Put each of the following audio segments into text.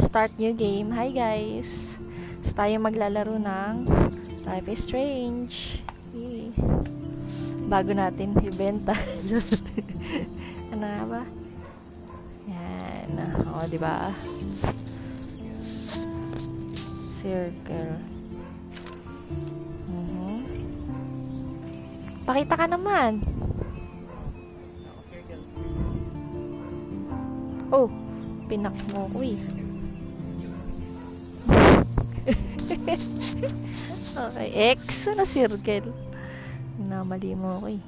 start new game. Hi guys! So tayo maglalaro ng Life is Strange. Yay. Bago natin ibenta. Ano nga ba? Yan. O, diba? Circle. Pakita ka naman. Oh, pinak mo ko eh. Okay, X na circle. Namali mo ko eh.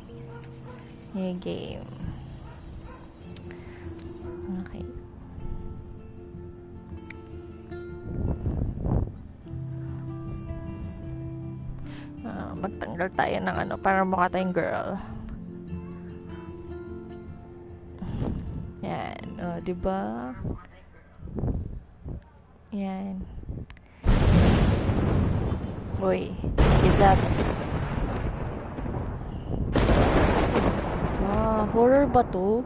Yung game. Okay. Magtanggal tayo ng ano para mukha tayong girl. Yan, oh, diba? Yan. Uy, get that. Ah, horror ba to?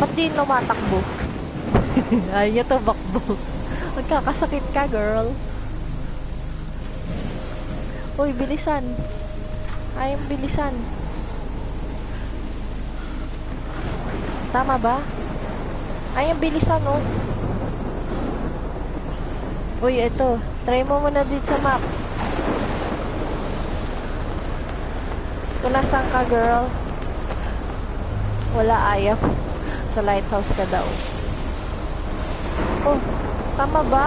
Ba't di lumatakbo? Ayaw tumakbo. Magkakasakit ka, girl. Uy, bilisan. Ayong bilisan. Tama ba? Ayong bilisan, oh. Uy, ito. Try mo muna dito sa map. Kung nasaan ka, girl. Wala, ayaw. Sa lighthouse ka daw. Oh, tama ba?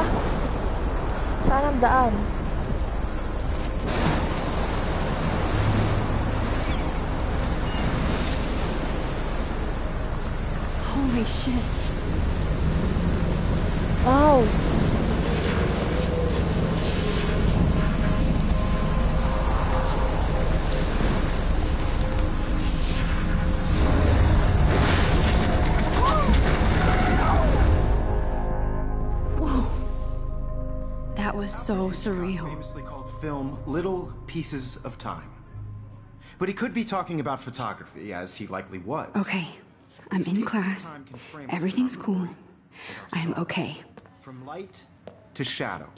Saan ang daan? Holy shit. Wow. That was so surreal. Famously called film Little Pieces of Time. But he could be talking about photography, as he likely was. Okay, I'm in class. Everything's cool. I'm okay. From light to shadow.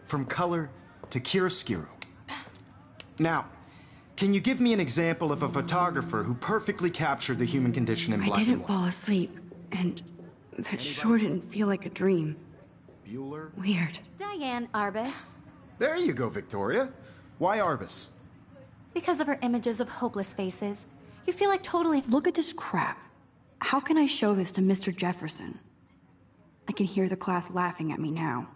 From color to chiaroscuro. Now, can you give me an example of a photographer who perfectly captured the human condition in black and white? I didn't fall asleep, and that sure didn't feel like a dream. Bueller? Weird. Diane Arbus. There you go, Victoria. Why Arbus? Because of her images of hopeless faces. You feel like totally... Look at this crap. How can I show this to Mr. Jefferson? I can hear the class laughing at me now.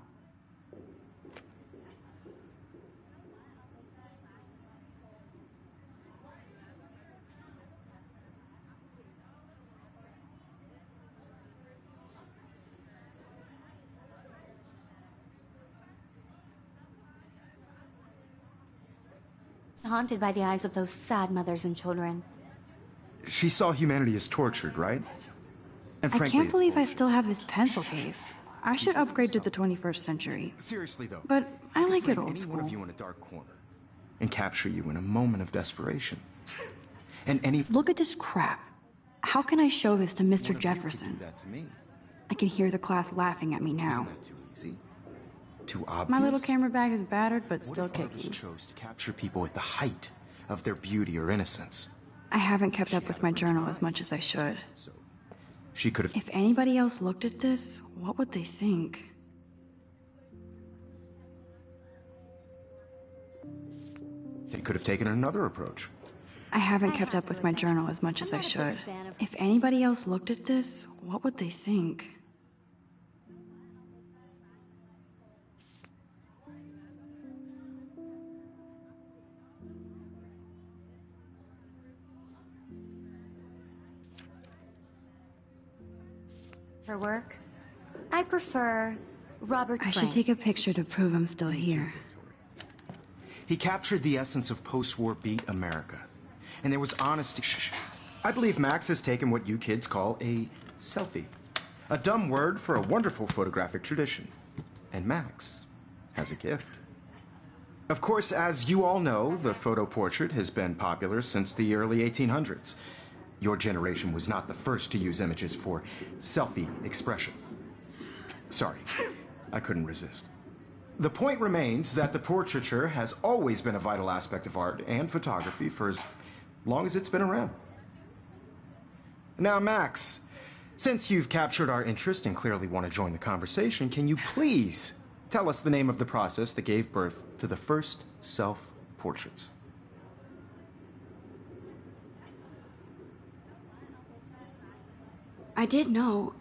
Haunted by the eyes of those sad mothers and children. She saw humanity as tortured, right? And I frankly, can't believe I still have this pencil case. I should upgrade to the 21st century. Seriously, though. But I like it frame old any school. one of you in a dark corner and capture you in a moment of desperation. And any... Look at this crap. How can I show this to Mr. one of you could Jefferson? do that to me. I can hear the class laughing at me now. Isn't that too easy? Too obvious? My little camera bag is battered, but What still if Arbus kicking. chose to capture people at the height of their beauty or innocence? I haven't kept up with my journal as much as I should. So she could have... If anybody else looked at this, what would they think? They could have taken another approach. I haven't kept up with my journal as much as I should. If anybody else looked at this, what would they think? For work, I prefer Robert I should Frank. take a picture to prove I'm still here. He captured the essence of post-war beat America. And there was honesty. Shh. I believe Max has taken what you kids call a selfie. A dumb word for a wonderful photographic tradition. And Max has a gift. Of course, as you all know, the photo portrait has been popular since the early 1800s. Your generation was not the first to use images for selfie expression. Sorry, I couldn't resist. The point remains that the portraiture has always been a vital aspect of art and photography for as long as it's been around. Now, Max, since you've captured our interest and clearly want to join the conversation, can you please tell us the name of the process that gave birth to the first self-portraits? I did know,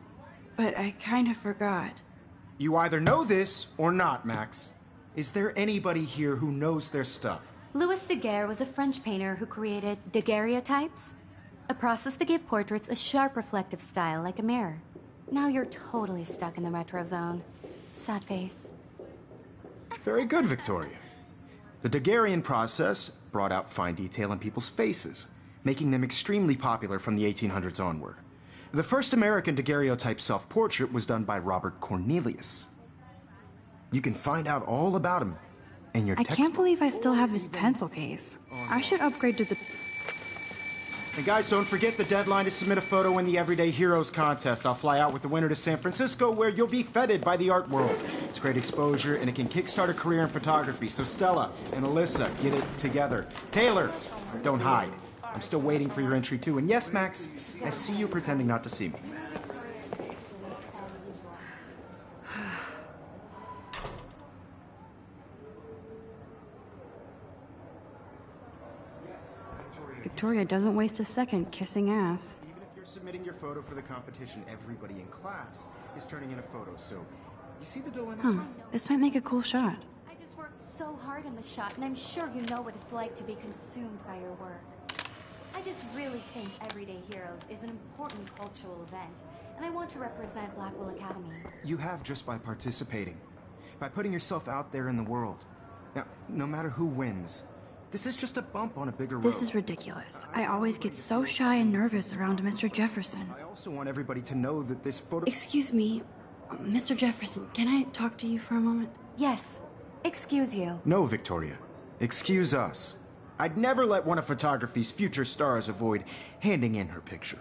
but I kind of forgot. You either know this or not, Max. Is there anybody here who knows their stuff? Louis Daguerre was a French painter who created daguerreotypes, a process that gave portraits a sharp reflective style like a mirror. Now you're totally stuck in the retro zone. Sad face. Very good, Victoria. The Daguerrean process brought out fine detail in people's faces, making them extremely popular from the 1800s onward. The first American daguerreotype self-portrait was done by Robert Cornelius. You can find out all about him in your I textbook. can't believe I still have his pencil case. I should upgrade to the... And guys, don't forget the deadline to submit a photo in the Everyday Heroes contest. I'll fly out with the winner to San Francisco, where you'll be feted by the art world. It's great exposure, and it can kickstart a career in photography. So Stella and Alyssa, get it together. Taylor, don't hide. I'm still waiting for your entry, too. And yes, Max, I see you pretending not to see me. Victoria doesn't waste a second kissing ass. Even if you're submitting your photo for the competition, everybody in class is turning in a photo. So, you see the dilemma? This might make a cool shot. I just worked so hard in the shot, and I'm sure you know what it's like to be consumed by your work. I just really think Everyday Heroes is an important cultural event, and I want to represent Blackwell Academy. You have just by participating, by putting yourself out there in the world. Now, no matter who wins, this is just a bump on a bigger road. This is ridiculous. I always get so shy and nervous around Mr. Jefferson. I also want everybody to know that this photo... Excuse me, Mr. Jefferson, can I talk to you for a moment? Yes. Excuse you. No, Victoria. Excuse us. I'd never let one of photography's future stars avoid handing in her picture.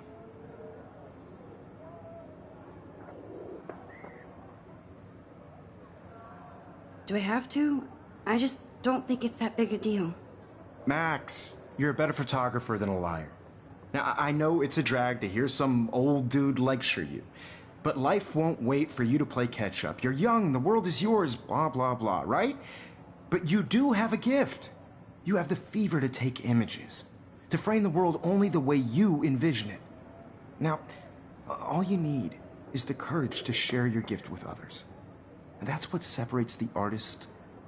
Do I have to? I just don't think it's that big a deal. Max, you're a better photographer than a liar. Now, I know it's a drag to hear some old dude lecture you, but life won't wait for you to play catch-up. You're young, the world is yours, blah, blah, blah, right? But you do have a gift. You have the fever to take images, to frame the world only the way you envision it. Now, all you need is the courage to share your gift with others. And that's what separates the artist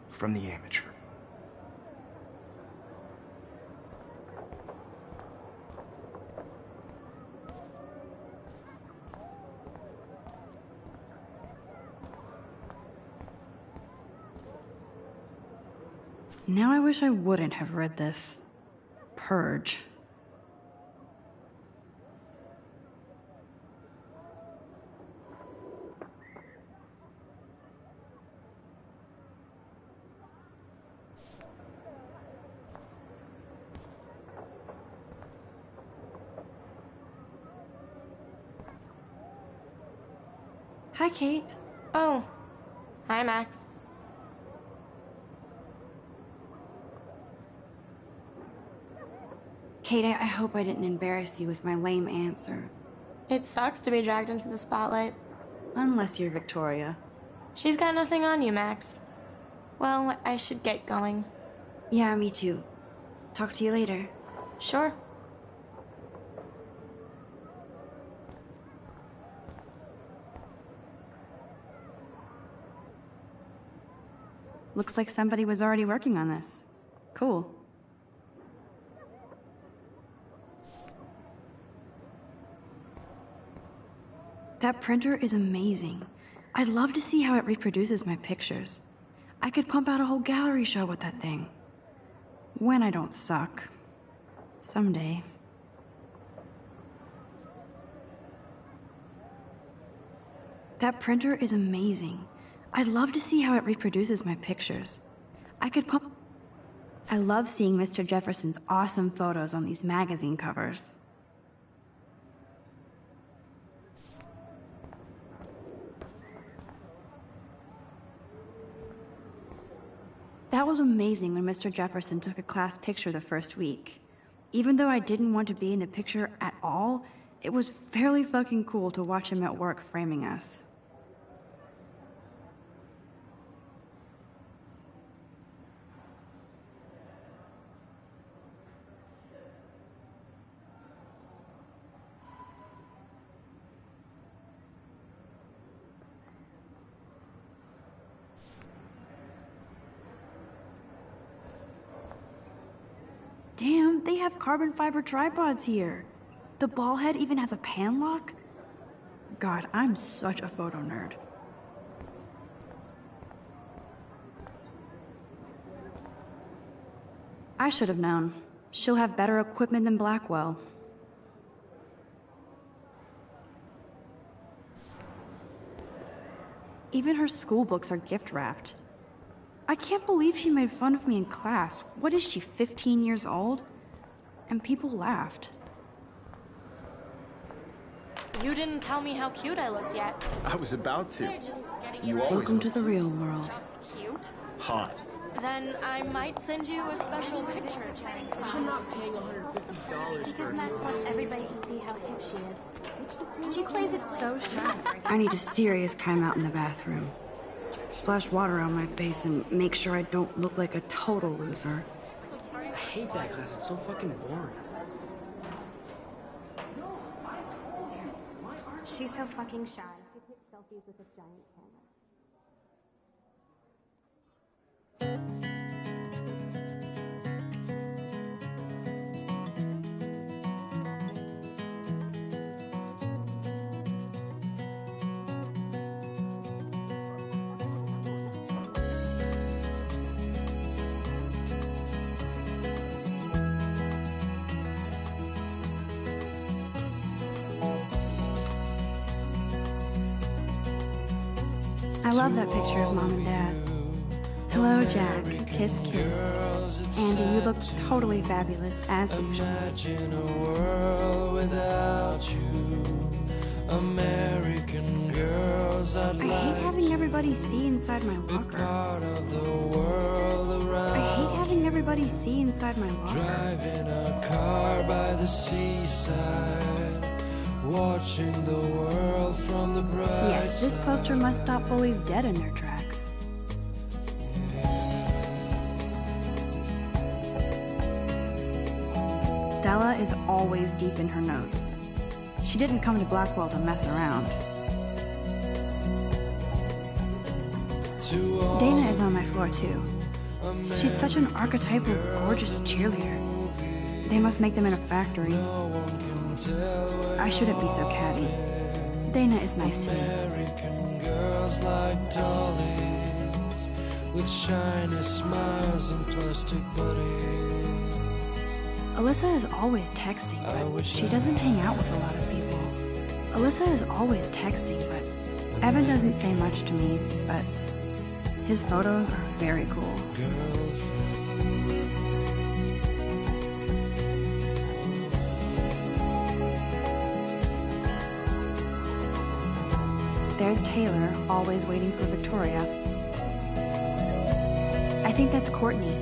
from the amateur. Now I wish I wouldn't have read this. Purge. Hi, Kate. Oh. Hi, Max. Kate, I hope I didn't embarrass you with my lame answer. It sucks to be dragged into the spotlight. Unless you're Victoria. She's got nothing on you, Max. Well, I should get going. Yeah, me too. Talk to you later. Sure. Looks like somebody was already working on this. Cool. That printer is amazing. I'd love to see how it reproduces my pictures. I could pump out a whole gallery show with that thing. When I don't suck. Someday. That printer is amazing. I'd love to see how it reproduces my pictures. I could pump... I love seeing Mr. Jefferson's awesome photos on these magazine covers. That was amazing when Mr. Jefferson took a class picture the first week. Even though I didn't want to be in the picture at all, it was fairly fucking cool to watch him at work framing us. Damn, they have carbon fiber tripods here. The ball head even has a pan lock? God, I'm such a photo nerd. I should have known. She'll have better equipment than Blackwell. Even her school books are gift wrapped. I can't believe she made fun of me in class. What is she, 15 years old? And people laughed. You didn't tell me how cute I looked yet. I was about to. They're just getting You ready. always Welcome to the real world. Just cute. hot. Then I might send you a special picture. I'm not paying $150 Because Max wants everybody to see how hip she is. She plays it so shy. I need a serious timeout in the bathroom. Splash water on my face and make sure I don't look like a total loser. I hate that class. It's so fucking boring. She's so fucking shy. She takes selfies with a giant camera. I love that picture of Mom and Dad. Hello, Jack. Kiss, kiss. Andy, you look totally fabulous, as usual. Imagine a world without you. American girls, I'd I hate like having everybody see inside my to be locker. part of the world around. I hate having everybody see inside my locker. Driving a car by the seaside, watching the world from the bright Yes, this poster must stop bullies dead in their tracks. Stella is always deep in her notes. She didn't come to Blackwell to mess around. to all Dana is on my floor too. She's such an archetypal, gorgeous cheerleader. They must make them in a factory. I shouldn't be so catty. Dana is nice to me. American girls like dollies with shiny smiles and plastic bodies. Alyssa is always texting, but she doesn't hang out with a lot of people. Alyssa is always texting, but Evan doesn't say much to me, but his photos are very cool. There's Taylor, always waiting for Victoria. I think that's Courtney.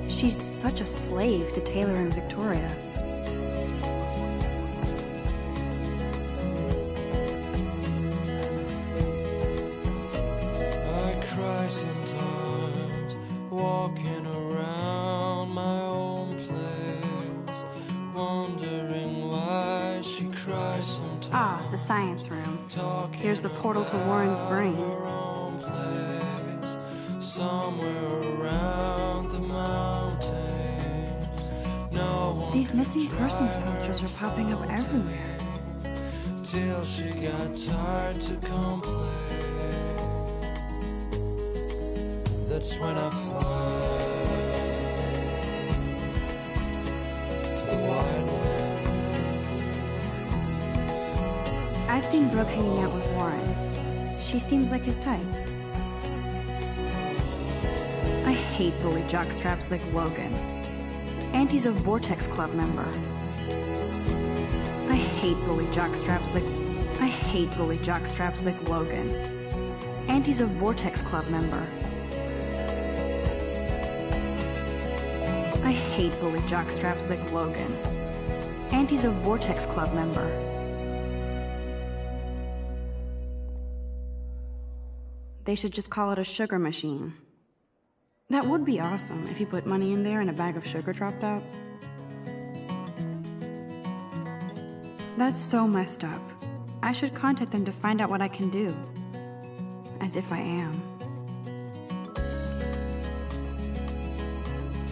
She's such a slave to Taylor and Victoria. I cry sometimes, walking around my own place. the science room. Here's the portal to Warren's brain. Somewhere around the mountains. No These missing persons posters are popping up everywhere. till she got tired to complain. That's when I fly to the wildland. I've seen Brooke hanging out with Warren. She seems like his type. I hate bully jockstraps like Logan. And he's a Vortex Club member. I hate bully jockstraps like Logan. And he's a Vortex Club member. I hate bully jockstraps like Logan. And he's a Vortex Club member. They should just call it a sugar machine. That would be awesome if you put money in there and a bag of sugar dropped out. That's so messed up. I should contact them to find out what I can do. As if I am.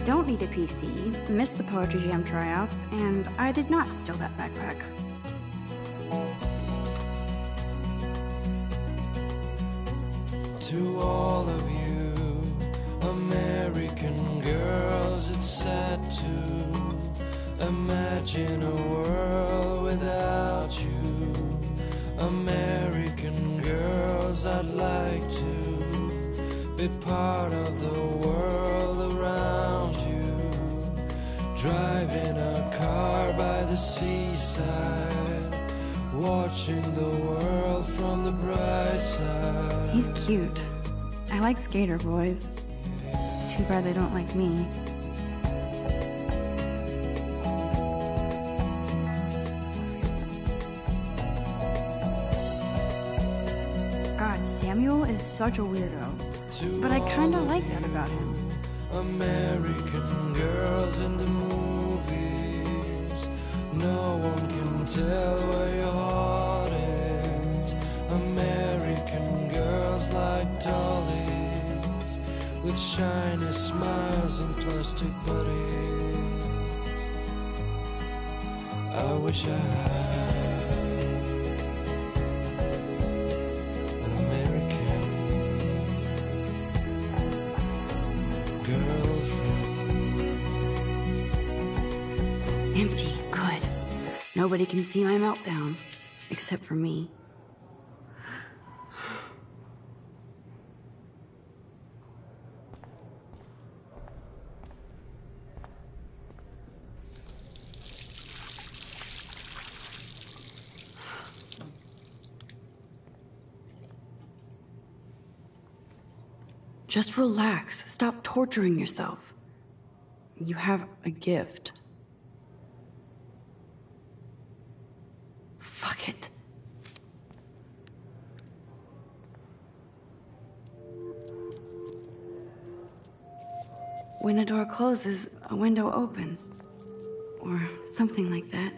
Don't need a PC, missed the Poetry Jam tryouts, and I did not steal that backpack. To all of you American girls, it's sad to imagine a world without you. American girls, I'd like to be part of the world around you. Driving a car by the seaside, watching the world from the bright side. He's cute. I like skater boys. Too bad they don't like me. God, Samuel is such a weirdo. But I kinda like that about him. American girls in the movies, no one can tell where your heart is. American girls like dollies, with shiny smiles and plastic bodies. I wish I had an American girlfriend. Empty. Good. Nobody can see my meltdown. Except for me. Just relax. Stop torturing yourself. You have a gift. Fuck it. When a door closes, a window opens. Or something like that.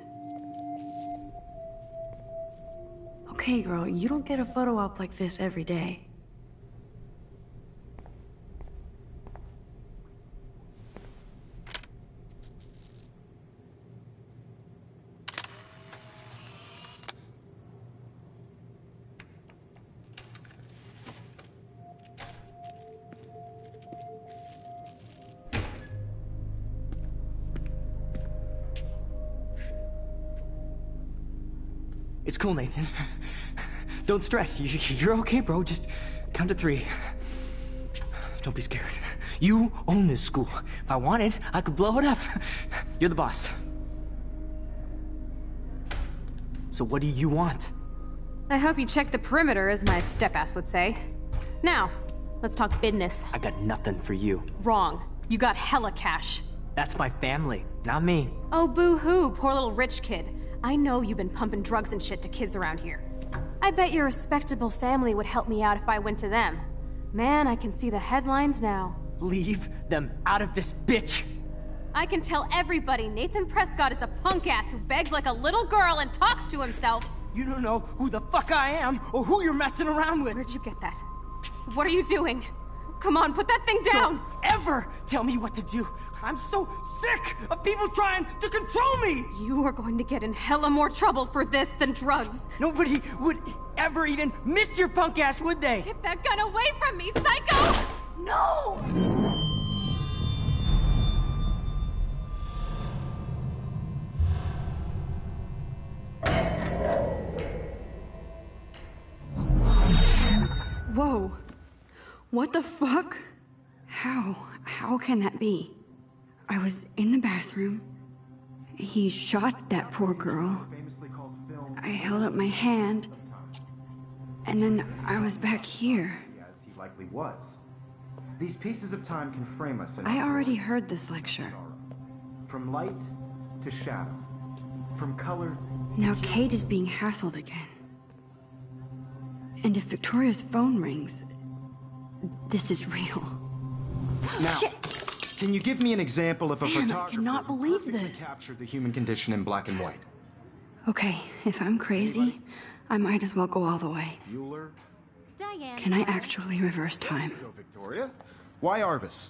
Okay, girl, you don't get a photo op like this every day. It's cool, Nathan. Don't stress. You're okay, bro. Just count to 3. Don't be scared. You own this school. If I wanted, I could blow it up. You're the boss. So what do you want? I hope you checked the perimeter, as my step-ass would say. Now, let's talk business. I got nothing for you. Wrong. You got hella cash. That's my family, not me. Oh, boo-hoo, poor little rich kid. I know you've been pumping drugs and shit to kids around here. I bet your respectable family would help me out if I went to them. Man, I can see the headlines now. Leave them out of this bitch! I can tell everybody Nathan Prescott is a punk ass who begs like a little girl and talks to himself. You don't know who the fuck I am or who you're messing around with. Where'd you get that? What are you doing? Come on, put that thing down! Don't ever tell me what to do. I'm so sick of people trying to control me! You are going to get in hella more trouble for this than drugs. Nobody would ever even miss your punk ass, would they? Get that gun away from me, psycho! No! Whoa. What the fuck? How can that be? I was in the bathroom. He shot that poor girl. I held up my hand. And then I was back here. As he likely was. These pieces of time can frame us in I already heard this lecture. from light to shadow, from color. Now Kate is being hassled again. And if Victoria's phone rings, this is real. Now, Shit. can you give me an example of a Man, I photographer cannot who believe perfectly this. captured the human condition in black and white? Okay, if I'm crazy, I might as well go all the way. Bueller? Diane. Can I actually reverse time? Go, Victoria. Why Arbus?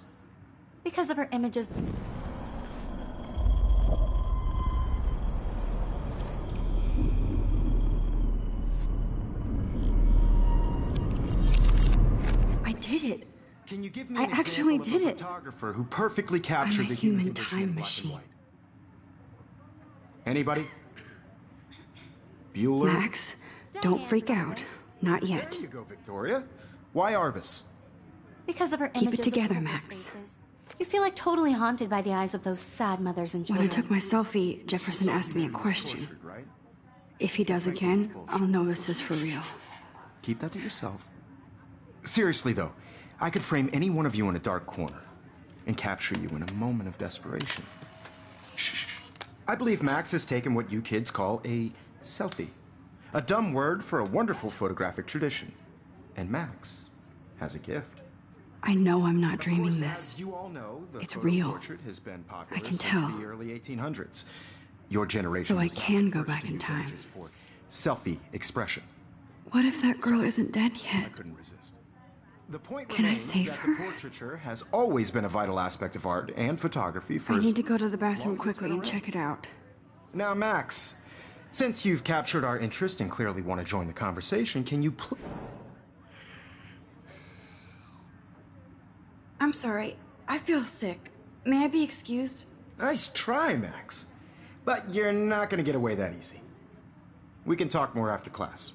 Because of her images. I did it. Can you give me I an actually example did of a it. photographer who perfectly captured I'm a the human human condition time in black machine. and white? Anybody? Bueller? Max, don't freak out. Not yet. There you go, Victoria. Why Arbus? Because of her Keep it images together, of homeless Max. faces. You feel like totally haunted by the eyes of those sad mothers and When I children. took my selfie, Jefferson asked me a question. Tortured, right? If he does again, I'll know this is for real. Keep that to yourself. Seriously, though, I could frame any one of you in a dark corner and capture you in a moment of desperation. Shh. I believe Max has taken what you kids call a selfie. A dumb word for a wonderful photographic tradition. And Max has a gift. I know I'm not dreaming Of course, this. as you all know, the It's photo real. portrait has been popular I can since tell. the early 1800s. Your generation So I was not can the go first back to in use time. images for selfie expression. What if that girl isn't dead I yet? couldn't resist. The point Can I remains save that her? the portraiture has always been a vital aspect of art and photography for I as need to go to the bathroom long as it's quickly been and around. check it out. Now, Max, since you've captured our interest and clearly want to join the conversation, can you please... I'm sorry. I feel sick. May I be excused? Nice try, Max. But you're not going to get away that easy. We can talk more after class.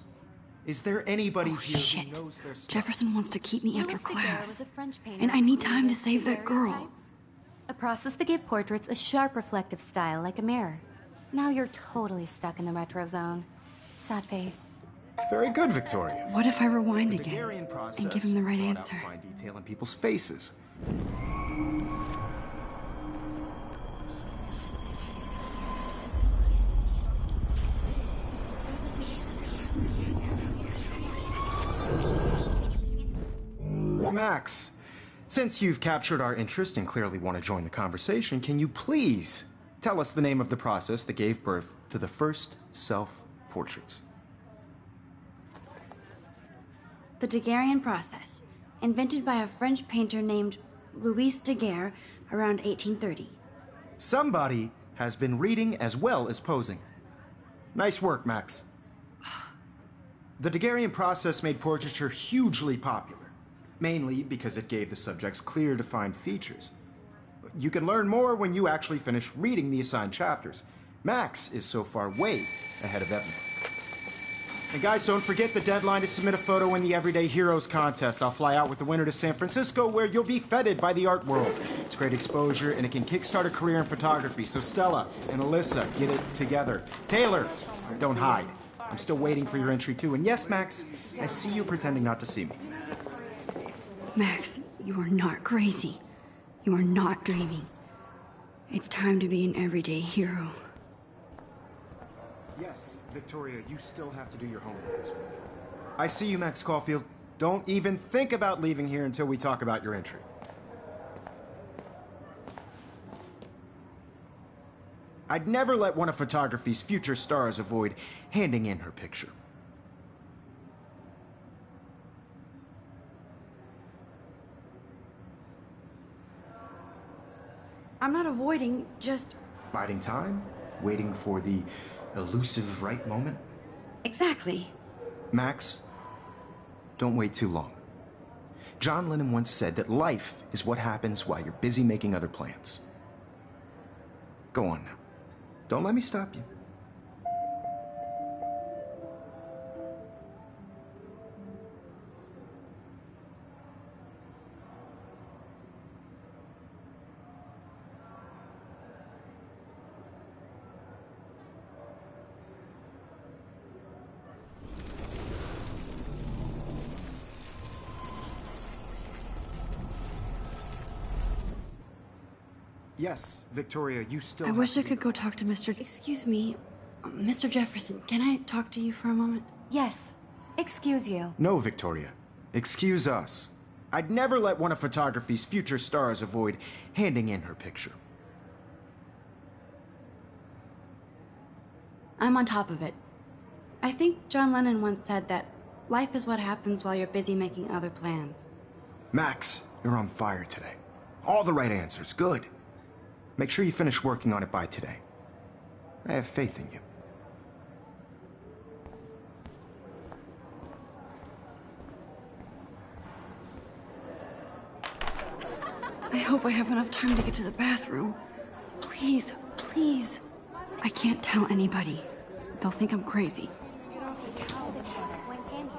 Is there anybody Oh, here shit. who knows their stuff? Jefferson wants to keep me after Louis Daguerre class. was a French painter And I need who time to created save that girl. daguerreotypes, a process that gave portraits a sharp reflective style like a mirror. Now you're totally stuck in the retro zone. Sad face. Very good, Victoria. What if I rewind The again Daguerrean process and give him the right brought out answer? fine detail in people's faces. Max, since you've captured our interest and clearly want to join the conversation, can you please tell us the name of the process that gave birth to the first self-portraits? The Daguerrean process, invented by a French painter named Louis Daguerre around 1830. Somebody has been reading as well as posing. Nice work, Max. The Daguerrean process made portraiture hugely popular, mainly because it gave the subjects clear, defined features. You can learn more when you actually finish reading the assigned chapters. Max is so far way ahead of everyone. And guys, don't forget the deadline to submit a photo in the Everyday Heroes contest. I'll fly out with the winner to San Francisco, where you'll be feted by the art world. It's great exposure, and it can kickstart a career in photography. So Stella and Alyssa, get it together. Taylor, don't hide. I'm still waiting for your entry, too. And yes, Max, I see you pretending not to see me. Max, you are not crazy. You are not dreaming. It's time to be an everyday hero. Yes, Victoria, you still have to do your homework this week. I see you, Max Caulfield. Don't even think about leaving here until we talk about your entry. I'd never let one of photography's future stars avoid handing in her picture. I'm not avoiding, just... Biding time? Waiting for the elusive right moment? Exactly. Max, don't wait too long. John Lennon once said that life is what happens while you're busy making other plans. Go on now. Don't let me stop you. Yes, Victoria, you still I wish I could go talk to Mr. Excuse me, Mr. Jefferson, can I talk to you for a moment? Yes. Excuse you. No, Victoria. Excuse us. I'd never let one of photography's future stars avoid handing in her picture. I'm on top of it. I think John Lennon once said that life is what happens while you're busy making other plans. Max, you're on fire today. All the right answers. Good. Make sure you finish working on it by today. I have faith in you. I hope I have enough time to get to the bathroom. Please, please. I can't tell anybody. They'll think I'm crazy. When can you?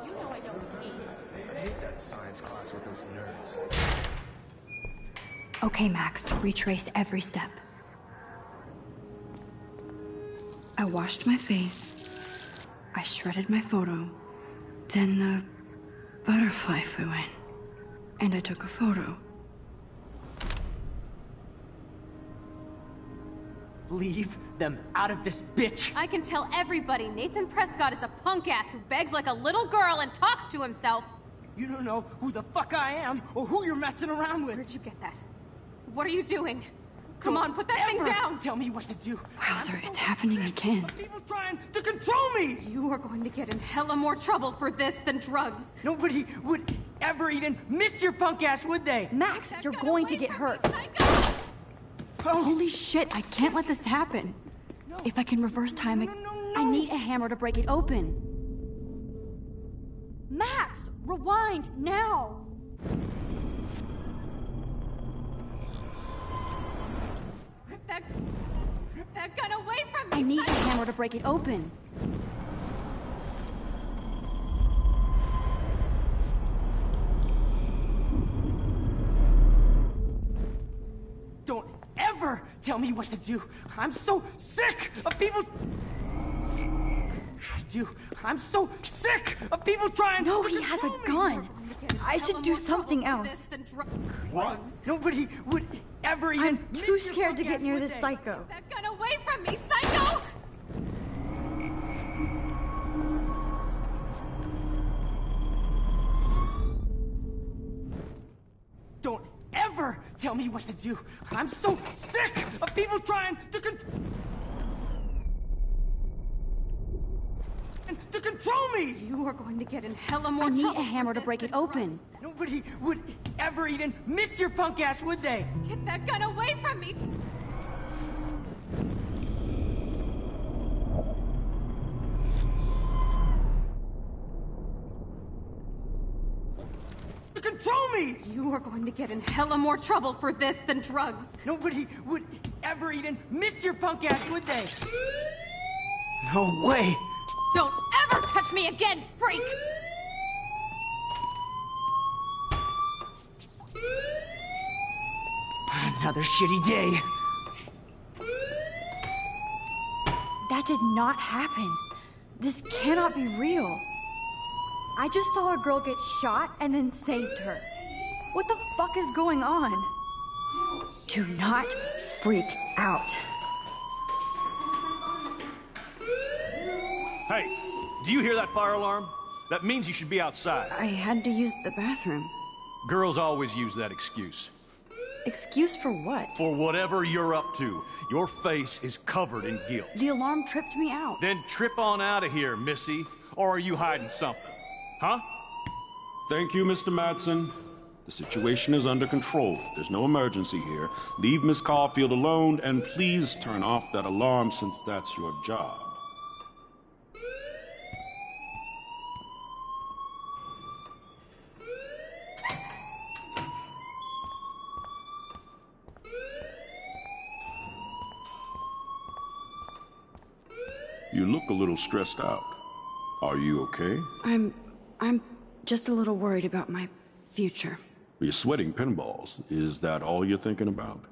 You know I don't tease. I hate that science class with those nerds. Okay, Max, retrace every step. I washed my face. I shredded my photo. Then the butterfly flew in. And I took a photo. Leave them out of this bitch! I can tell everybody Nathan Prescott is a punk ass who begs like a little girl and talks to himself. You don't know who the fuck I am or who you're messing around with. Where'd you get that? What are you doing? Come on, put that thing down! Tell me what to do. Wowzer, it's happening again. People trying to control me! You are going to get in hella more trouble for this than drugs. Nobody would ever even miss your punk ass, would they? Max, you're going to get hurt. Holy shit, I can't let this happen. If I can reverse time, I need a hammer to break it open. Max, rewind, now! That gun away from me! I need a hammer to break it open. Don't ever tell me what to do. I'm so sick of people. I'm so sick of people trying. No, he has a gun. I should do something else. What? Nobody would ever even. I'm too scared to get near this psycho. That gun away from me, psycho! Don't ever tell me what to do. I'm so sick of people trying to control me! You are going to get in hella more I need trouble. a hammer to break it open. Nobody would ever even miss your punk ass, would they? Get that gun away from me! Control me! You are going to get in hella more trouble for this than drugs. Nobody would ever even miss your punk ass, would they? No way! Don't ever touch me again, freak! Another shitty day. That did not happen. This cannot be real. I just saw a girl get shot and then saved her. What the fuck is going on? Do not freak out. Hey, do you hear that fire alarm? That means you should be outside. I had to use the bathroom. Girls always use that excuse. Excuse for what? For whatever you're up to. Your face is covered in guilt. The alarm tripped me out. Then trip on out of here, Missy. Or are you hiding something? Huh? Thank you, Mr. Madsen. The situation is under control. There's no emergency here. Leave Miss Caulfield alone, and please turn off that alarm since that's your job. You look a little stressed out. Are you okay? I'm just a little worried about my future. You're sweating pinballs. Is that all you're thinking about?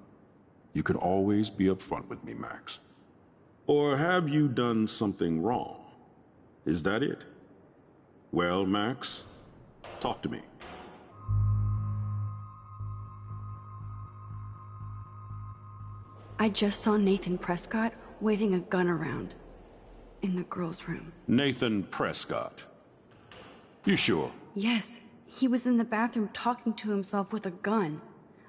You can always be upfront with me, Max. Or have you done something wrong? Is that it? Well, Max, talk to me. I just saw Nathan Prescott waving a gun around in the girls' room. Nathan Prescott. You sure? Yes, he was in the bathroom talking to himself with a gun.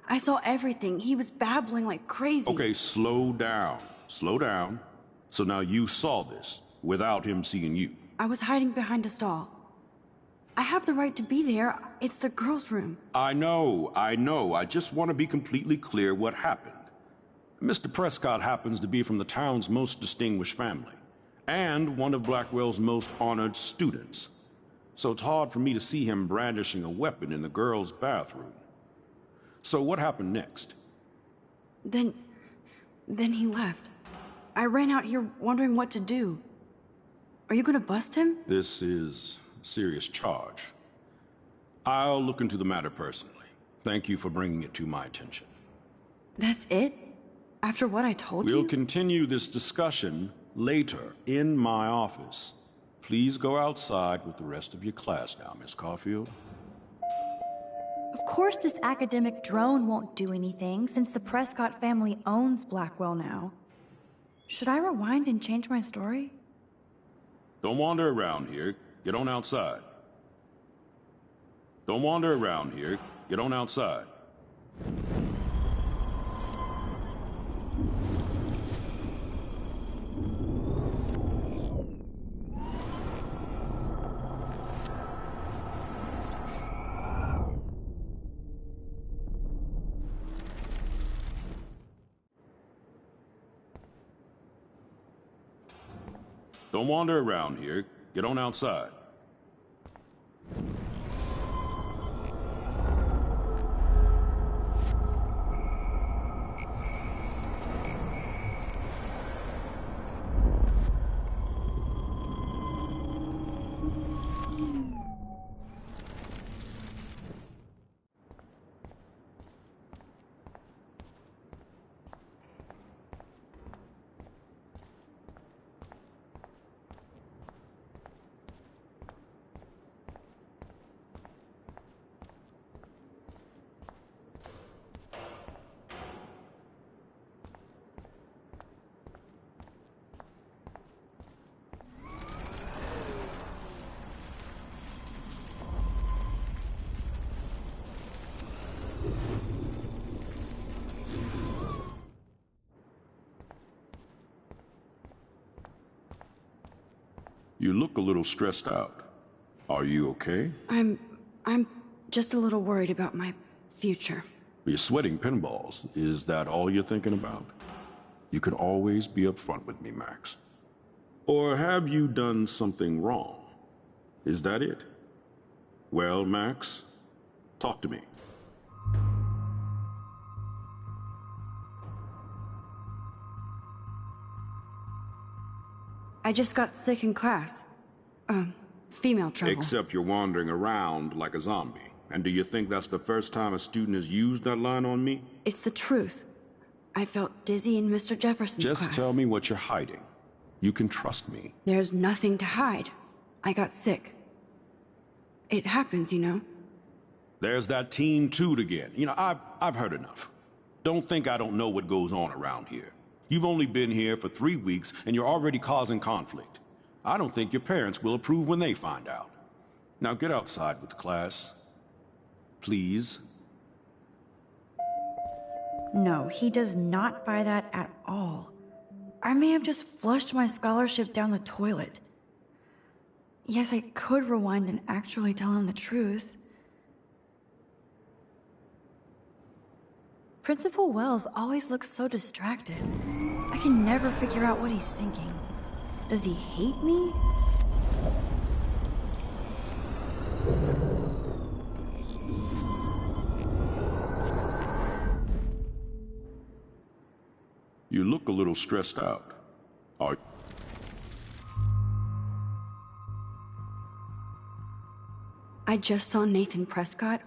I saw everything. He was babbling like crazy. Okay, slow down. Slow down. So now you saw this without him seeing you. I was hiding behind a stall. I have the right to be there. It's the girls' room. I know. I just want to be completely clear what happened. Mr. Prescott happens to be from the town's most distinguished family, and one of Blackwell's most honored students. So it's hard for me to see him brandishing a weapon in the girls' bathroom. So what happened next? Then he left. I ran out here wondering what to do. Are you gonna bust him? This is a serious charge. I'll look into the matter personally. Thank you for bringing it to my attention. That's it? After what I told you? We'll continue this discussion later in my office. Please go outside with the rest of your class now, Miss Caulfield. Of course this academic drone won't do anything, since the Prescott family owns Blackwell now. Should I rewind and change my story? Don't wander around here. Get on outside. Don't wander around here. Get on outside. Don't wander around here. Get on outside. You look a little stressed out. Are you okay? I'm just a little worried about my future. You're sweating pinballs. Is that all you're thinking about? You can always be upfront with me, Max. Or have you done something wrong? Is that it? Well, Max, talk to me. I just got sick in class. Female trouble. Except you're wandering around like a zombie. And do you think that's the first time a student has used that line on me? It's the truth. I felt dizzy in Mr. Jefferson's class. Just tell me what you're hiding. You can trust me. There's nothing to hide. I got sick. It happens, you know. There's that Team Toot again. You know, I've heard enough. Don't think I don't know what goes on around here. You've only been here for 3 weeks, and you're already causing conflict. I don't think your parents will approve when they find out. Now get outside with the class. Please. No, he does not buy that at all. I may have just flushed my scholarship down the toilet. Yes, I could rewind and actually tell him the truth. Principal Wells always looks so distracted. I can never figure out what he's thinking. Does he hate me? You look a little stressed out. Are I just saw Nathan Prescott.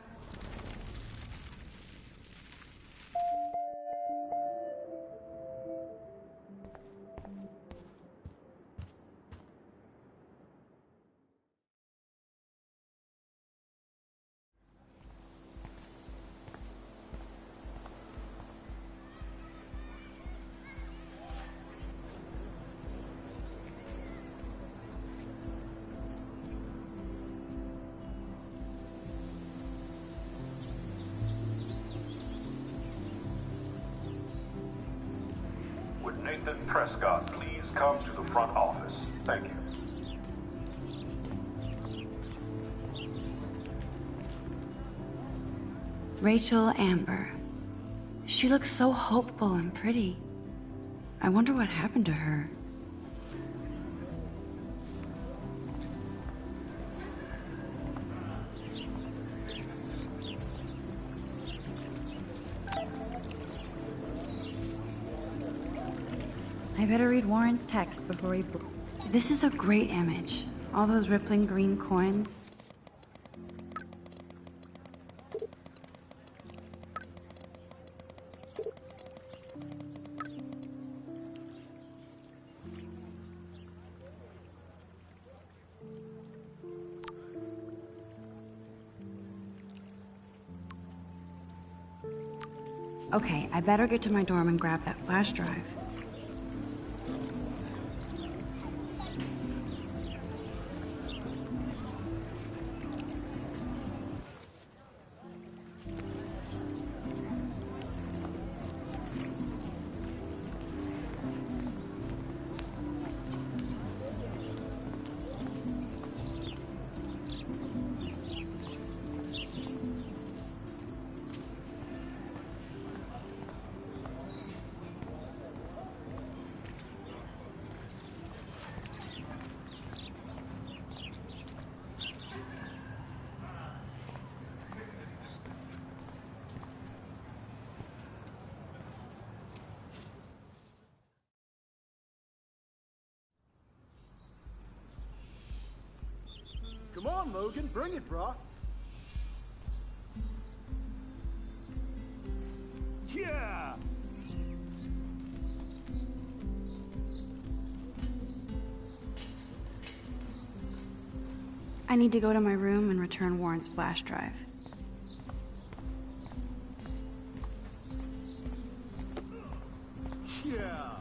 Would Nathan Prescott please come to the front office? Thank you. Rachel Amber. She looks so hopeful and pretty. I wonder what happened to her. I better read Warren's text before he... This is a great image. All those rippling green coins. Okay, I better get to my dorm and grab that flash drive. Come on, Logan, bring it, brah. Yeah! I need to go to my room and return Warren's flash drive. Yeah!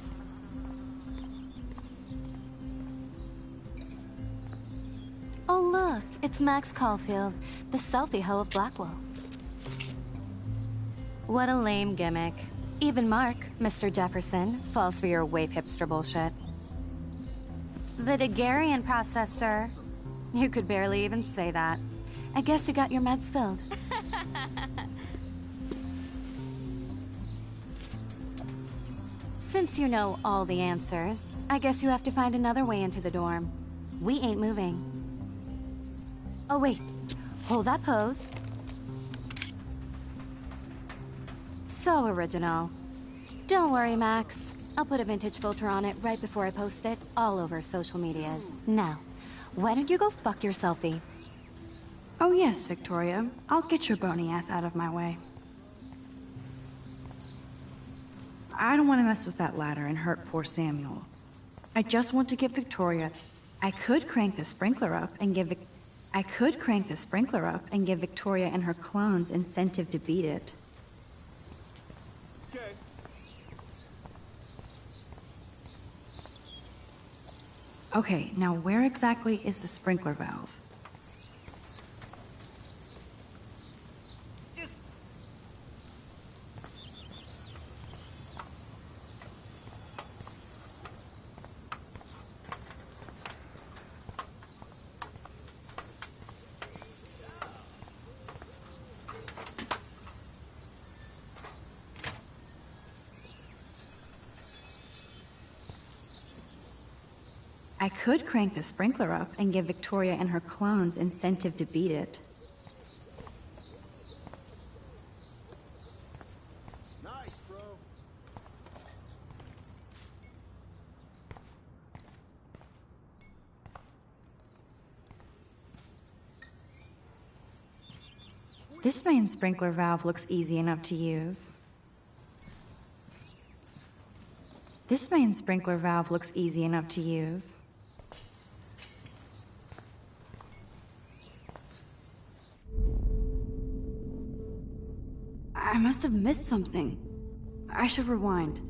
Oh look, it's Max Caulfield, the selfie hoe of Blackwell. What a lame gimmick. Even Mark, Mr. Jefferson, falls for your wave hipster bullshit. The Daguerrean process, sir. You could barely even say that. I guess you got your meds filled. Since you know all the answers, I guess you have to find another way into the dorm. We ain't moving. Oh wait, hold that pose. So original. Don't worry, Max. I'll put a vintage filter on it right before I post it all over social medias. Now, why don't you go fuck your selfie? Oh yes, Victoria. I'll get your bony ass out of my way. I don't want to mess with that ladder and hurt poor Samuel. I just want to get Victoria... I could crank the sprinkler up and give Victoria and her clones incentive to beat it. Okay. Okay, now where exactly is the sprinkler valve? I could crank the sprinkler up and give Victoria and her clones incentive to beat it. Nice, bro. This main sprinkler valve looks easy enough to use. This main sprinkler valve looks easy enough to use. I must have missed something. I should rewind.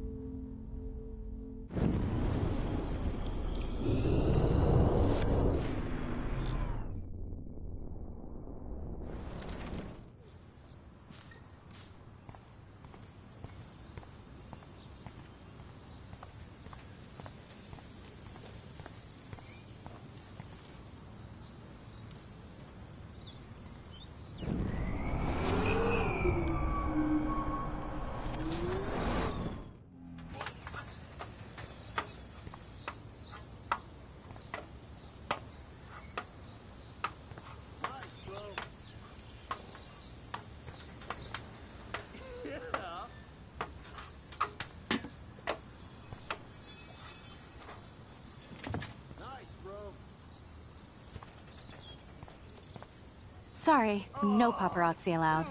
Sorry, no paparazzi allowed.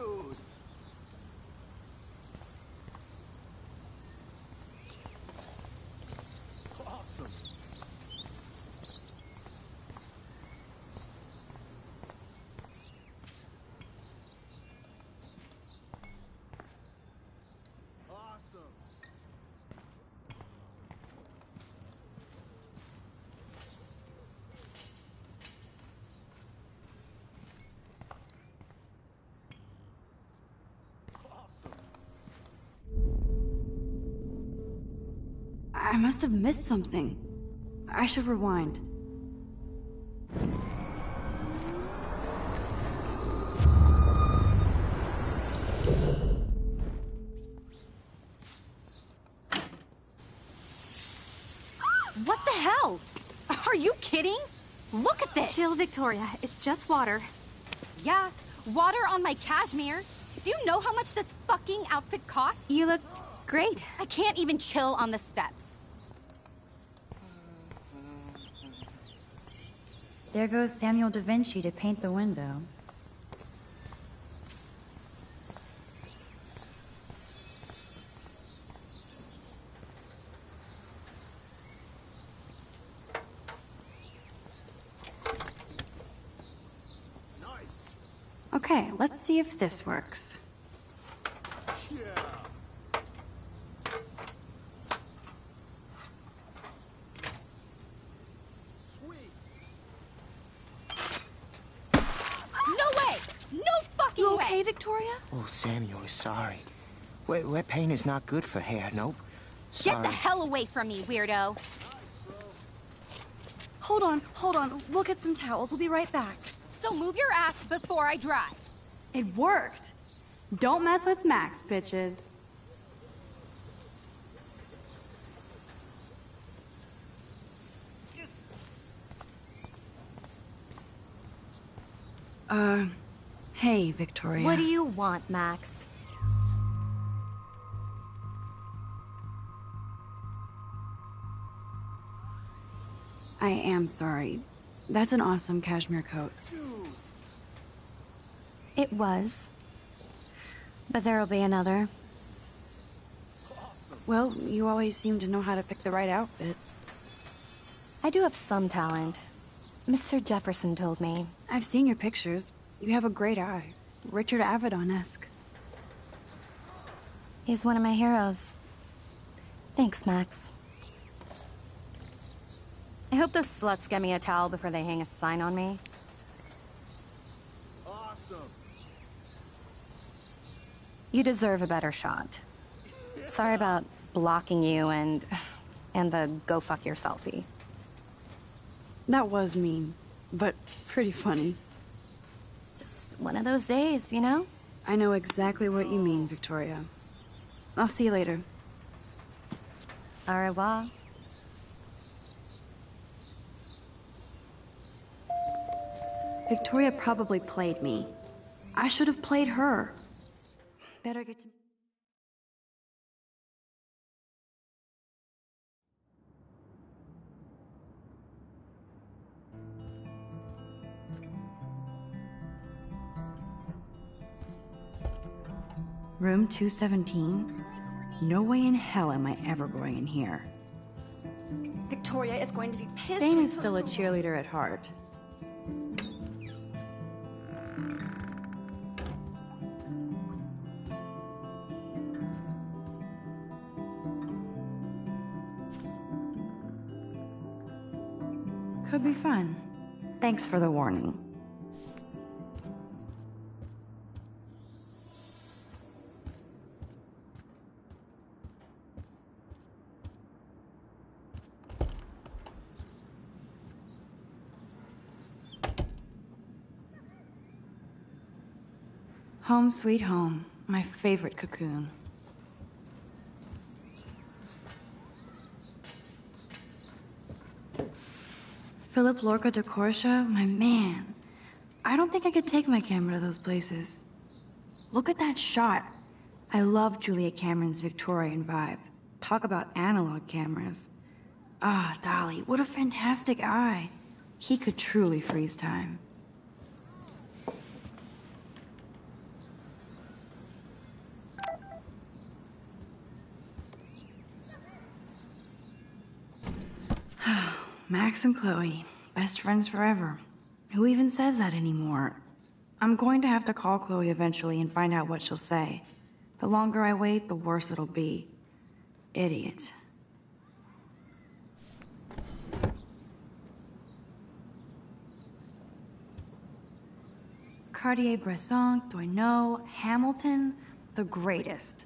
I must have missed something. I should rewind. What the hell? Are you kidding? Look at this! Chill, Victoria. It's just water. Yeah, water on my cashmere. Do you know how much this fucking outfit costs? You look great. I can't even chill on the steps. There goes Samuel da Vinci to paint the window. Okay, let's see if this works. You okay, Victoria? Oh, Samuel is sorry. Wet paint is not good for hair, nope. Sorry. Get the hell away from me, weirdo. Hold on. We'll get some towels. We'll be right back. So move your ass before I dry. It worked. Don't mess with Max, bitches. Hey, Victoria. What do you want, Max? I am sorry. That's an awesome cashmere coat. It was. But there'll be another. Well, you always seem to know how to pick the right outfits. I do have some talent. Mr. Jefferson told me. I've seen your pictures. You have a great eye. Richard Avedon-esque. He's one of my heroes. Thanks, Max. I hope those sluts get me a towel before they hang a sign on me. Awesome. You deserve a better shot. Sorry about blocking you and the go fuck yourselfie. That was mean, but pretty funny. Just one of those days, you know? I know exactly what you mean, Victoria. I'll see you later. Au revoir. Victoria probably played me. I should have played her. Better get to... Room 217? No way in hell am I ever going in here. Victoria is going to be pissed. Thane is still a cheerleader at heart. Could be fun. Thanks for the warning. Home sweet home, my favorite cocoon. Philip Lorca de Corsia, my man. I don't think I could take my camera to those places. Look at that shot. I love Julia Cameron's Victorian vibe. Talk about analog cameras. Ah, Dolly, what a fantastic eye. He could truly freeze time. Max and Chloe, best friends forever. Who even says that anymore? I'm going to have to call Chloe eventually and find out what she'll say. The longer I wait, the worse it'll be. Idiot. Cartier-Bresson, Doisneau, Hamilton, the greatest.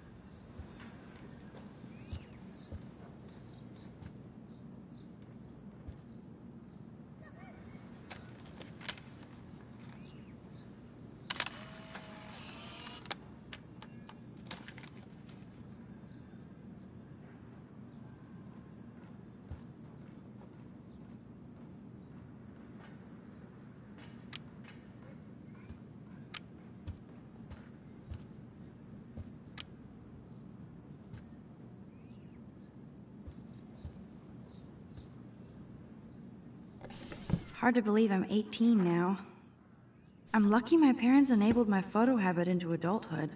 Hard to believe I'm 18 now. I'm lucky my parents enabled my photo habit into adulthood.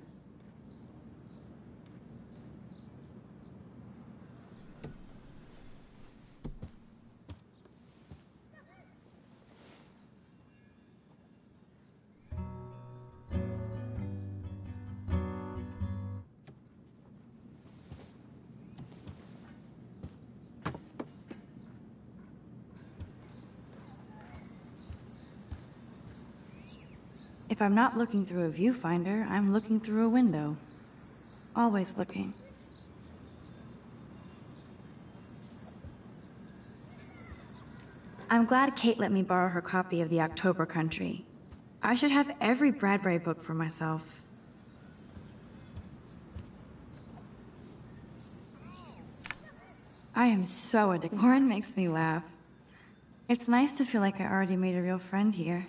If I'm not looking through a viewfinder, I'm looking through a window. Always looking. I'm glad Kate let me borrow her copy of The October Country. I should have every Bradbury book for myself. I am so addicted. Warren makes me laugh. It's nice to feel like I already made a real friend here.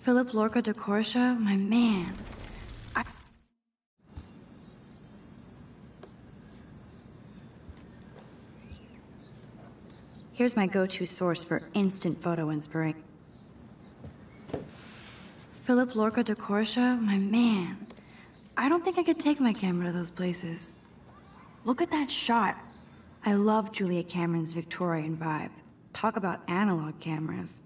Philip Lorca de Corsia, my man. Here's my go-to source for instant photo inspiration. Philip Lorca de Corsia, my man. I don't think I could take my camera to those places. Look at that shot. I love Julia Cameron's Victorian vibe. Talk about analog cameras.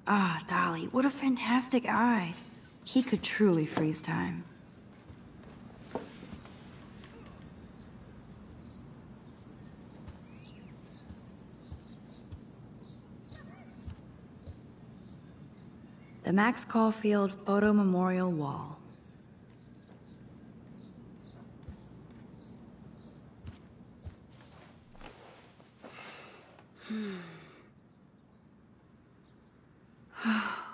Ah, Dolly, what a fantastic eye. He could truly freeze time. The Max Caulfield Photo Memorial Wall.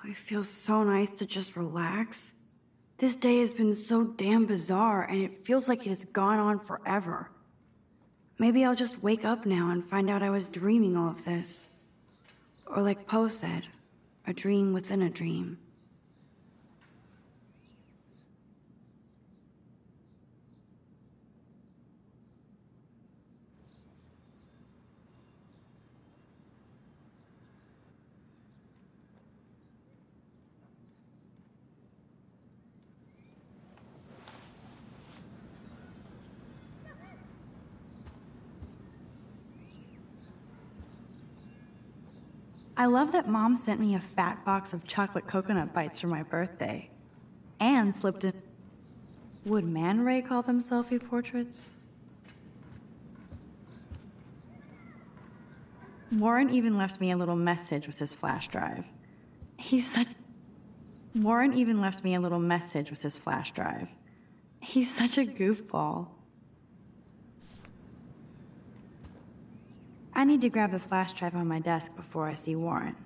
it feels so nice to just relax. This day has been so damn bizarre, and it feels like it has gone on forever. Maybe I'll just wake up now and find out I was dreaming all of this. Or like Poe said, a dream within a dream. I love that Mom sent me a fat box of chocolate coconut bites for my birthday. And slipped in... Would Man Ray call them selfie portraits? Warren even left me a little message with his flash drive. Warren even left me a little message with his flash drive. He's such a goofball. I need to grab the flash drive on my desk before I see Warren.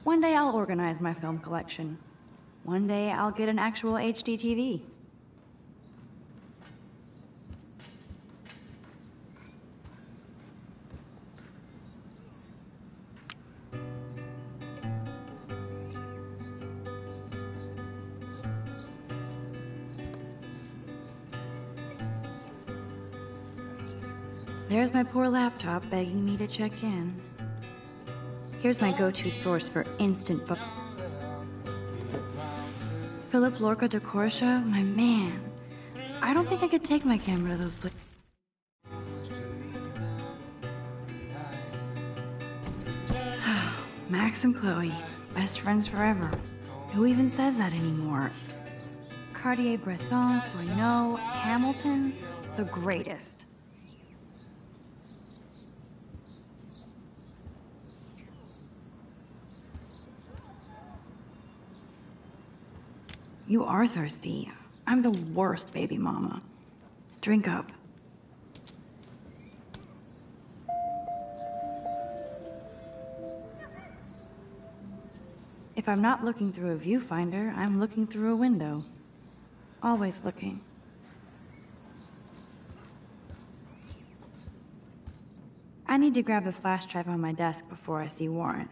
One day I'll organize my film collection. One day I'll get an actual HD TV. There's my poor laptop begging me to check in. Here's my go-to source for instant Philip Lorca de Corsia, my man. I don't think I could take my camera to those places. Max and Chloe, best friends forever. Who even says that anymore? Cartier-Bresson, Bruno, Hamilton, the greatest. You are thirsty. I'm the worst baby mama. Drink up. If I'm not looking through a viewfinder, I'm looking through a window. Always looking. I need to grab the flash drive on my desk before I see Warren.